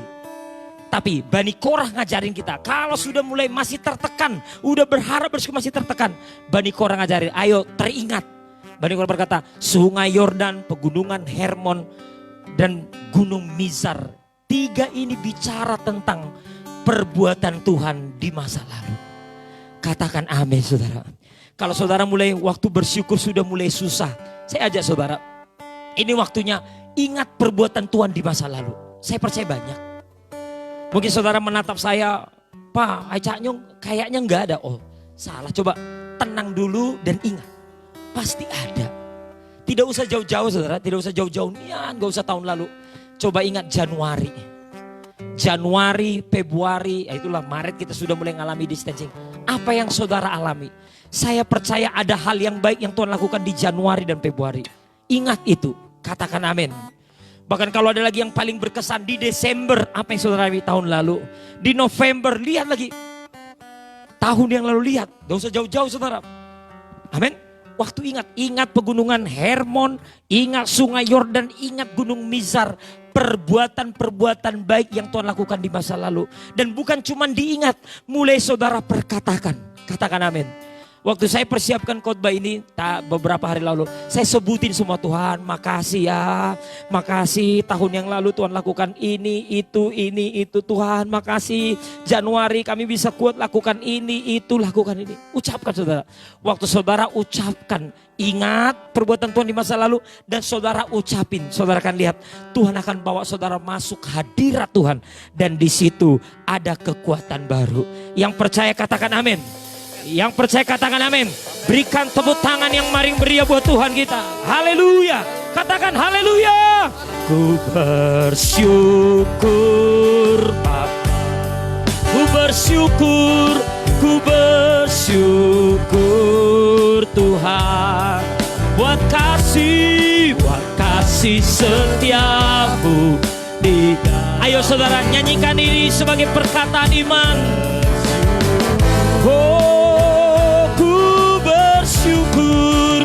Tapi Bani Korah ngajarin kita, kalau sudah mulai masih tertekan, udah berharap bersyukur masih tertekan, Bani Korah ngajarin, ayo teringat. Bani Korah berkata, sungai Yordan, pegunungan Hermon, dan gunung Mizar. 3 ini bicara tentang perbuatan Tuhan di masa lalu. Katakan amin saudara. Kalau saudara mulai waktu bersyukur sudah mulai susah, Saya ajak saudara, ini waktunya ingat perbuatan Tuhan di masa lalu. Saya percaya banyak. Mungkin saudara menatap saya, Pak, Caknyong kayaknya nggak ada. Oh salah, coba tenang dulu dan ingat. Pasti ada. Tidak usah jauh-jauh saudara, tidak usah jauh-jauh nian, gak usah tahun lalu. Coba ingat Januari, Februari, itulah Maret kita sudah mulai mengalami distancing. Apa yang saudara alami? Saya percaya ada hal yang baik yang Tuhan lakukan di Januari dan Februari. Ingat itu, katakan amin. Bahkan kalau ada lagi yang paling berkesan di Desember, apa yang saudara alami tahun lalu. Di November, lihat lagi. Tahun yang lalu lihat, gak usah jauh-jauh saudara. Amin. Waktu ingat pegunungan Hermon, ingat sungai Yordan, ingat gunung Mizar. Perbuatan-perbuatan baik yang Tuhan lakukan di masa lalu. Dan bukan cuma diingat, mulai saudara perkatakan. Katakan amin. Waktu saya persiapkan khotbah ini beberapa hari lalu, saya sebutin semua, Tuhan makasih ya. Makasih tahun yang lalu Tuhan lakukan ini, itu Tuhan makasih. Januari kami bisa kuat lakukan ini, itu lakukan ini. Ucapkan saudara. Waktu saudara ucapkan, ingat perbuatan Tuhan di masa lalu dan saudara ucapin, saudara akan lihat Tuhan akan bawa saudara masuk hadirat Tuhan. Dan di situ ada kekuatan baru. Yang percaya katakan amin. Yang percaya katakan amin. Berikan tepuk tangan yang maring meriah buat Tuhan kita. Haleluya. Katakan haleluya. Ku bersyukur Bapa. Ku bersyukur Tuhan. Buat kasih setiamu. Ayo saudara nyanyikan ini sebagai perkataan iman. Oh, ku bersyukur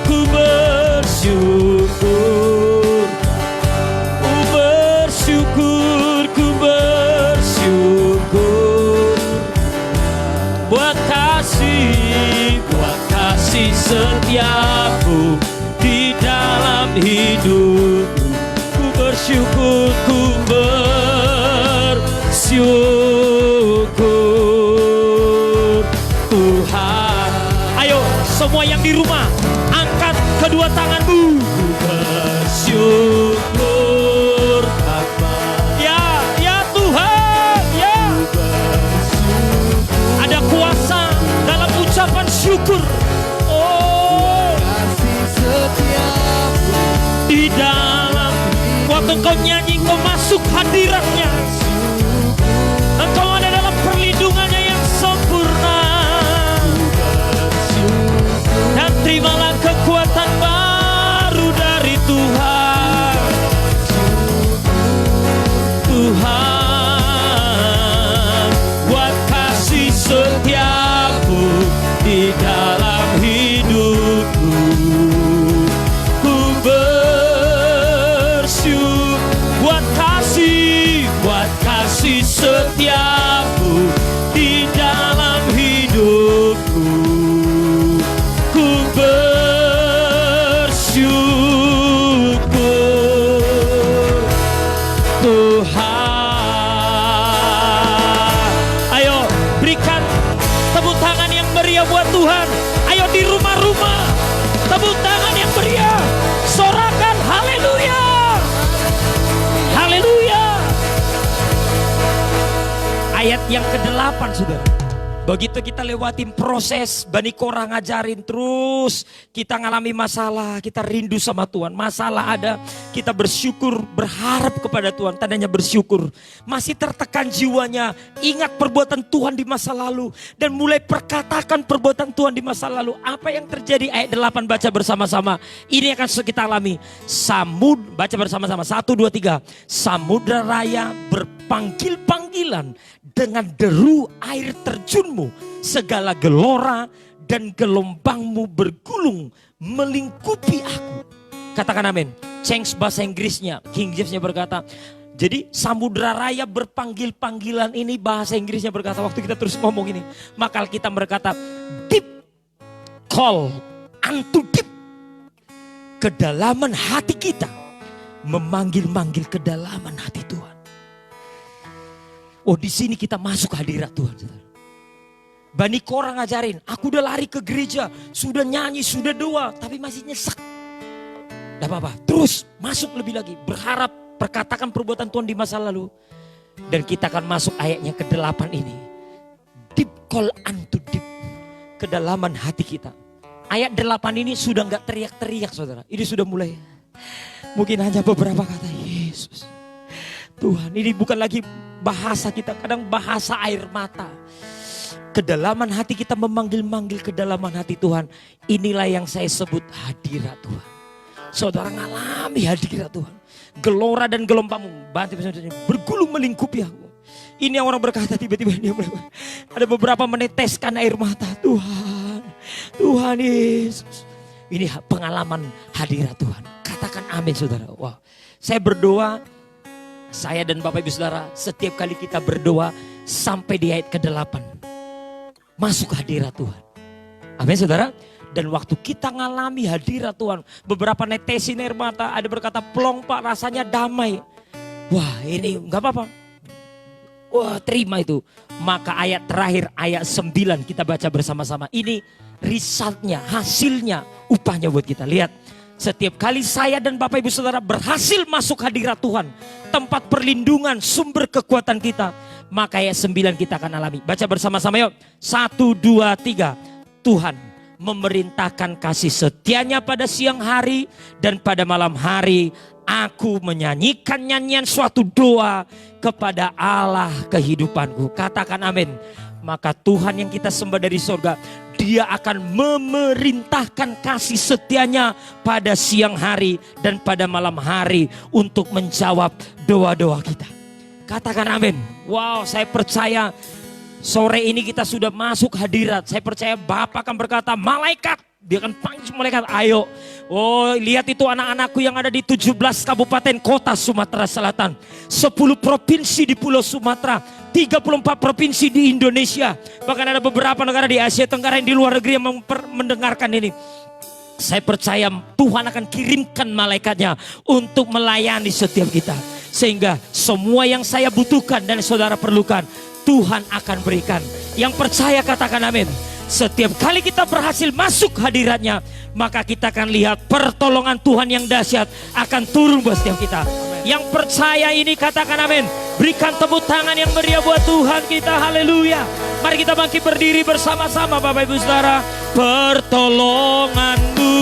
buat kasih setiamu di dalam hidupku. Ku bersyukur Tuhan. Ayo semua yang di rumah angkat kedua tanganmu. Ku bersyukur Bapa. Ya Tuhan, ya. Ada kuasa dalam ucapan syukur. Oh, kasih setiamu di dalam. Waktu engkau nyanyi, engkau masuk hadiratnya. Engkau ada dalam perlindungannya yang sempurna. Dan terimalah kekuatan baru dari Tuhan. Tuhan, buat kasih setiamu di dalam hidupku. Ku bersyukur buat kasih setiamu di dalam hidupku. Ku bersyukur Tuhan. Ayo berikan tepuk tangan yang meriah buat Tuhan. Ayo di rumah-rumah tepuk tangan yang meriah. Sorakan haleluya. Haleluya. Ayat yang ke-8 saudara. Begitu kita lewatin proses, Bani Korah ngajarin terus, kita ngalami masalah, kita rindu sama Tuhan. Masalah ada, kita bersyukur, berharap kepada Tuhan, tandanya bersyukur. Masih tertekan jiwanya, ingat perbuatan Tuhan di masa lalu. Dan mulai perkatakan perbuatan Tuhan di masa lalu. Apa yang terjadi? Ayat 8 baca bersama-sama. Ini akan kita alami. Baca bersama-sama, 1, 2, 3. Samudra raya berpanggil-panggilan dengan deru air terjunmu, segala gelora dan gelombangmu bergulung melingkupi aku. Katakan amin. Change bahasa Inggrisnya, King James-nya berkata, jadi samudra raya berpanggil-panggilan ini bahasa Inggrisnya berkata, waktu kita terus ngomong ini, maka kita berkata, deep call unto deep. Kedalaman hati kita memanggil-manggil kedalaman hati Tuhan. Oh, di sini kita masuk hadirat Tuhan. Bani Korah ngajarin, aku udah lari ke gereja, sudah nyanyi, sudah doa, tapi masih nyesek. Tidak apa-apa, terus masuk lebih lagi. Berharap perkatakan perbuatan Tuhan di masa lalu. Dan kita akan masuk ayatnya ke-8 ini. Deep call unto deep. Kedalaman hati kita. Ayat 8 ini sudah gak teriak-teriak saudara. Ini sudah mulai. Mungkin hanya beberapa kata Yesus. Tuhan, ini bukan lagi bahasa kita. Kadang bahasa air mata. Kedalaman hati kita memanggil-manggil kedalaman hati Tuhan. Inilah yang saya sebut hadirat Tuhan. Saudara ngalami hadirat Tuhan. Gelora dan gelombangmu bergulung melingkupi aku. Ini yang orang berkata tiba-tiba dia ada beberapa meneteskan air mata. Tuhan Yesus. Ini pengalaman hadirat Tuhan. Katakan amin saudara. Wow. Saya berdoa, saya dan Bapak Ibu Saudara, setiap kali kita berdoa sampai di ayat ke-8. Masuk hadirat Tuhan. Amin saudara. Dan waktu kita ngalami hadirat Tuhan. Beberapa netesin air mata. Ada berkata plong Pak, rasanya damai. Wah ini gak apa-apa. Wah terima itu. Maka ayat terakhir ayat 9 kita baca bersama-sama. Ini resultnya, hasilnya, upahnya buat kita. Lihat. Setiap kali saya dan Bapak Ibu Saudara berhasil masuk hadirat Tuhan. Tempat perlindungan, sumber kekuatan kita. Maka ayat 9 kita akan alami. Baca bersama-sama yuk. 1, 2, 3. Tuhan memerintahkan kasih setianya pada siang hari dan pada malam hari. Aku menyanyikan nyanyian suatu doa kepada Allah kehidupanku. Katakan amin. Maka Tuhan yang kita sembah dari surga, Dia akan memerintahkan kasih setianya pada siang hari dan pada malam hari untuk menjawab doa-doa kita. Katakan amin. Wow, saya percaya sore ini kita sudah masuk hadirat. Saya percaya Bapak akan berkata, malaikat. Dia akan panggil malaikat, ayo. Oh lihat itu anak-anakku yang ada di 17 kabupaten kota Sumatera Selatan. 10 provinsi di Pulau Sumatera. 34 provinsi di Indonesia. Bahkan ada beberapa negara di Asia Tenggara yang di luar negeri yang mendengarkan ini. Saya percaya Tuhan akan kirimkan malaikatnya untuk melayani setiap kita. Sehingga semua yang saya butuhkan dan saudara perlukan, Tuhan akan berikan. Yang percaya katakan amin. Setiap kali kita berhasil masuk hadiratnya, maka kita akan lihat pertolongan Tuhan yang dahsyat akan turun buat setiap kita. Yang percaya ini katakan amin. Berikan tepuk tangan yang meriah buat Tuhan kita. Haleluya. Mari kita bangkit berdiri bersama-sama Bapak Ibu Saudara. Pertolonganmu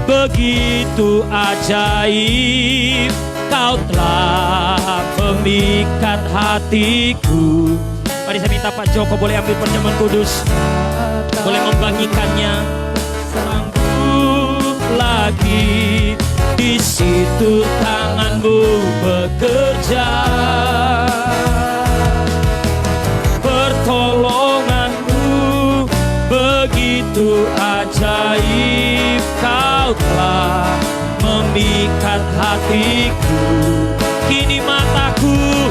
begitu ajaib. Kau telah memikat hatiku. Mari saya minta Pak Joko boleh ambil perjamuan kudus. Boleh membagikannya. Sanggup lagi. Di situ tanganmu bekerja. Pertolonganmu begitu ajaib. Kau telah memikat hatiku. Kini mataku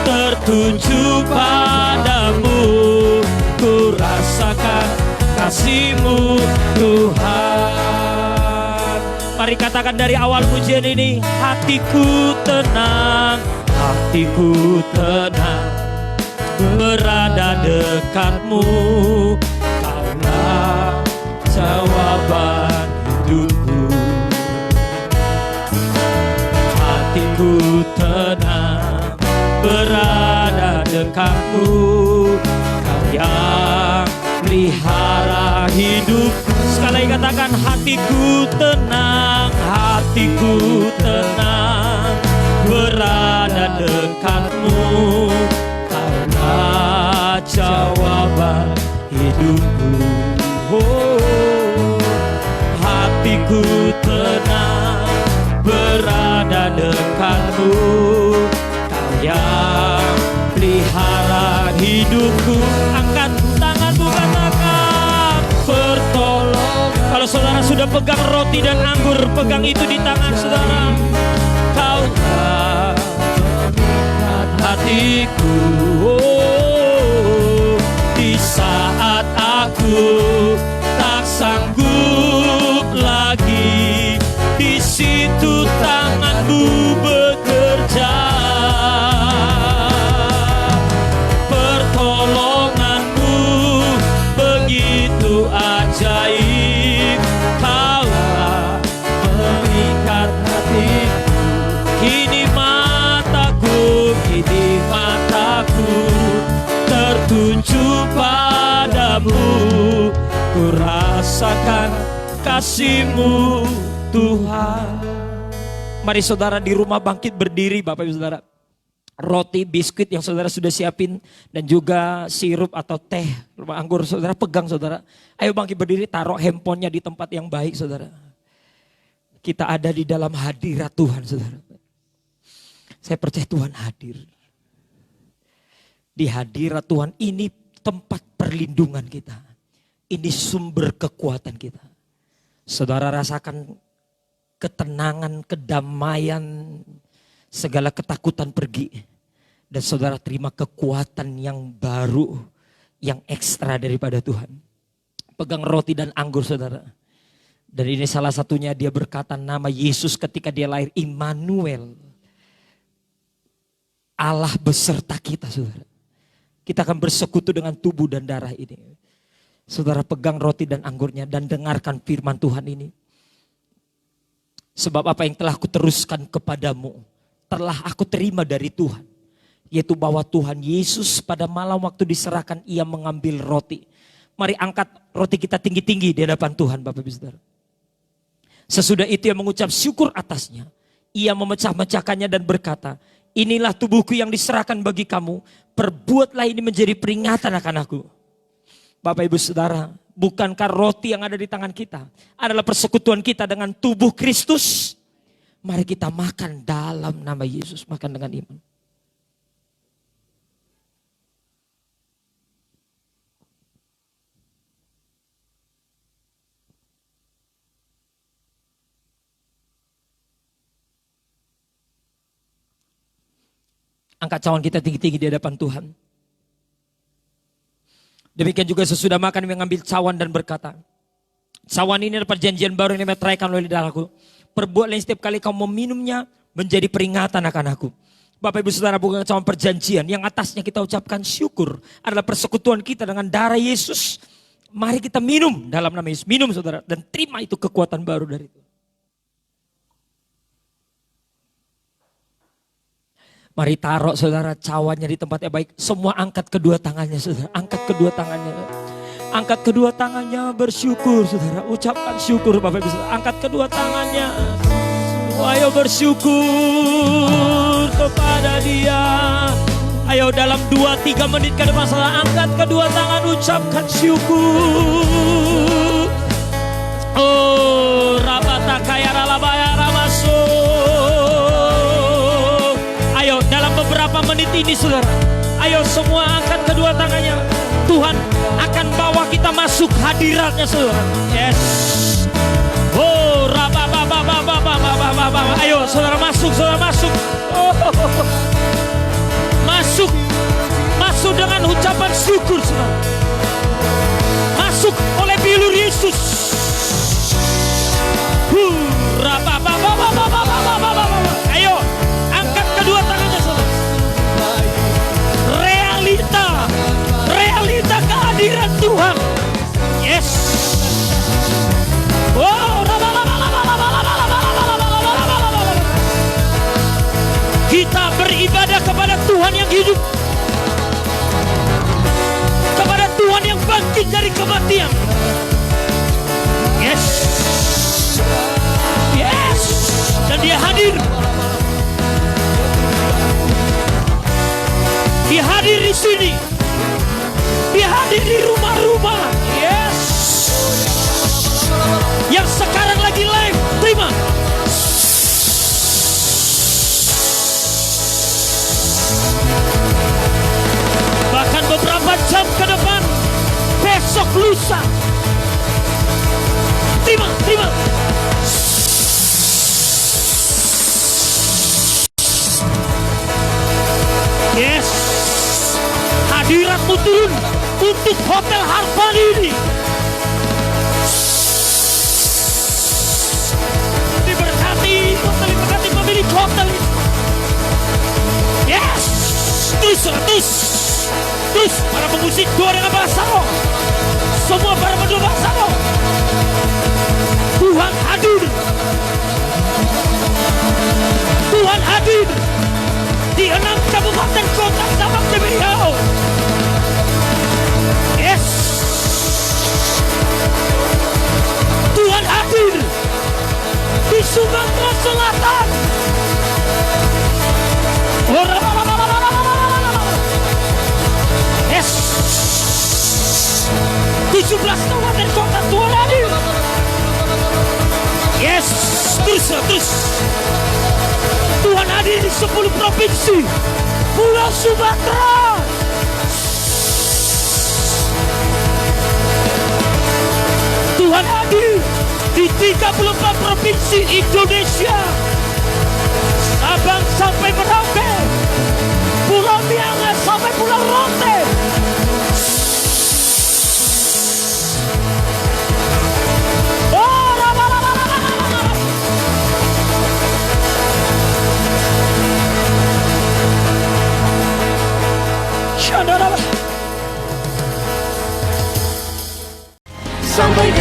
tertuju padamu. Ku rasakan kasih-Mu Tuhan. Mari katakan dari awal pujian ini, hatiku tenang, hatiku tenang, berada dekatmu. Kaulah jawaban hidupku. Hatiku tenang, berada dekatmu. Kau yang pelihara hidupku. Sekali lagi katakan, hatiku tenang, hatiku tenang, berada dekatmu. Kaulah jawaban hidupku. Oh, hatiku tenang, berada dekatmu. Kau yang pelihara hidupku. Angkat tanganmu, katakan pertolongan. Kalau saudara sudah pegang roti dan anggur, pegang itu di tangan saudara. Kau telah memikat hatiku. Oh, di saat aku tak sanggup lagi, di situ tanganmu bekerja. Pertolonganmu begitu ajaib. tertuju padamu. Ku rasakan kasih-Mu Tuhan. Mari saudara di rumah bangkit berdiri Bapak Ibu Saudara. Roti, biskuit yang saudara sudah siapin dan juga sirup atau teh, rumah anggur saudara pegang saudara. Ayo bangkit berdiri, taruh handphonenya di tempat yang baik saudara. Kita ada di dalam hadirat Tuhan saudara. Saya percaya Tuhan hadir. Di hadirat Tuhan ini tempat perlindungan kita. Ini sumber kekuatan kita. Saudara rasakan ketenangan, kedamaian, segala ketakutan pergi. Dan saudara terima kekuatan yang baru, yang ekstra daripada Tuhan. Pegang roti dan anggur saudara. Dan ini salah satunya dia berkata nama Yesus ketika dia lahir, Immanuel. Allah beserta kita saudara. Kita akan bersekutu dengan tubuh dan darah ini. Saudara pegang roti dan anggurnya dan dengarkan firman Tuhan ini. Sebab apa yang telah kuteruskan kepadamu, telah aku terima dari Tuhan. Yaitu bahwa Tuhan Yesus pada malam waktu diserahkan ia mengambil roti. Mari angkat roti kita tinggi-tinggi di hadapan Tuhan Bapak Ibu Saudara. Sesudah itu ia mengucap syukur atasnya. Ia memecah-mecahkannya dan berkata, inilah tubuhku yang diserahkan bagi kamu. Perbuatlah ini menjadi peringatan akan aku. Bapak Ibu Saudara, bukankah roti yang ada di tangan kita adalah persekutuan kita dengan tubuh Kristus? Mari kita makan dalam nama Yesus, makan dengan iman. Angkat cawan kita tinggi-tinggi di hadapan Tuhan. Demikian juga sesudah makan mengambil cawan dan berkata, cawan ini adalah perjanjian baru yang dimeteraikan oleh darahku. Perbuatlah setiap kali kamu meminumnya menjadi peringatan akan aku. Bapak Ibu Saudara, bukan cawan perjanjian yang atasnya kita ucapkan syukur adalah persekutuan kita dengan darah Yesus. Mari kita minum dalam nama Yesus. Minum saudara dan terima itu kekuatan baru dari Tuhan. Mari taruh saudara cawannya di tempat yang baik. Semua angkat kedua tangannya saudara. Angkat kedua tangannya. Angkat kedua tangannya bersyukur saudara. Ucapkan syukur Bapak Ibu Saudara. Angkat kedua tangannya. Ayo bersyukur kepada Dia. Ayo dalam 2-3 menit ke depan saudara. Angkat kedua tangan ucapkan syukur. Oh rabata kaya ralabaya ramaso. Ayo dalam beberapa menit ini saudara. Ayo semua angkat kedua tangannya. Tuhan akan bawa kita masuk hadiratnya saudara. Yes. Oh rabababababababababababab. Ayo saudara masuk, saudara masuk. Oh. Masuk. Masuk dengan ucapan syukur saudara. Masuk oleh bilur Yesus. Rababababababababababab. Ayo angkat kedua tangannya saudara. Realita kehadiran Tuhan. Yes. Wow. Kita beribadah kepada Tuhan yang hidup. Kepada Tuhan yang bangkit dari kematian. Yes. Yes. Dan Dia hadir. Dia hadir di sini. Dia hadir di rumah-rumah. Yes. Yang sekarang lagi live, terima. Bahkan beberapa jam ke depan, besok lusa. Terima. Yes. Hadirat-Mu turun untuk Hotel Harmoni ini. Diberkati pemilik hotel ini. Yes. Terus para pemusik doa dengan bahasa roh. Semua para pendoa bahasa roh. Tuhan hadir. Tuhan hadir di 6 kabupaten kota Sabang dan Riau. 17 kabupaten kota Tuhan hadir. Yes, terus. Tuhan hadir di 10 provinsi Pulau Sumatera. Tuhan hadir di 34 provinsi Indonesia, Sabang sampai Merauke, Pulau Niaga sampai Pulau Rote. Sampai